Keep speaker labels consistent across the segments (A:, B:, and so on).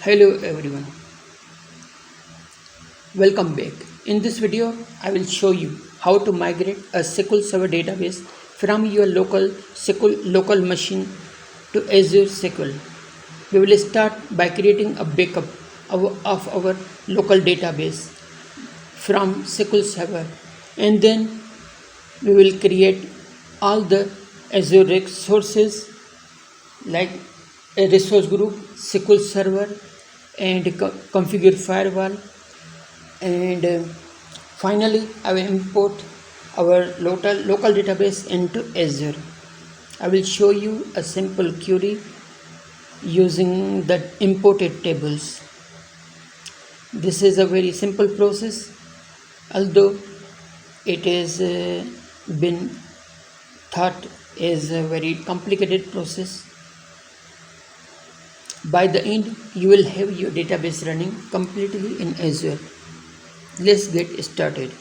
A: Hello everyone, welcome back. In this video, I will show you how to migrate a SQL Server database from your local SQL local machine to Azure SQL. We will start by creating a backup of our local database from SQL Server, and then we will create all the Azure resources like a resource group, SQL Server, and configure firewall, and finally I will import our local database into Azure. I will show you a simple query using the imported tables. This is a very simple process, although it is been thought is a very complicated process. By the end, you will have your database running completely in Azure. Let's get started.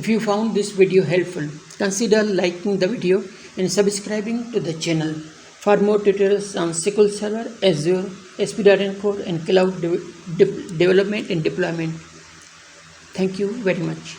A: If you found this video helpful, consider liking the video and subscribing to the channel for more tutorials on SQL Server, Azure, ASP.NET Core and cloud development and deployment. Thank you very much.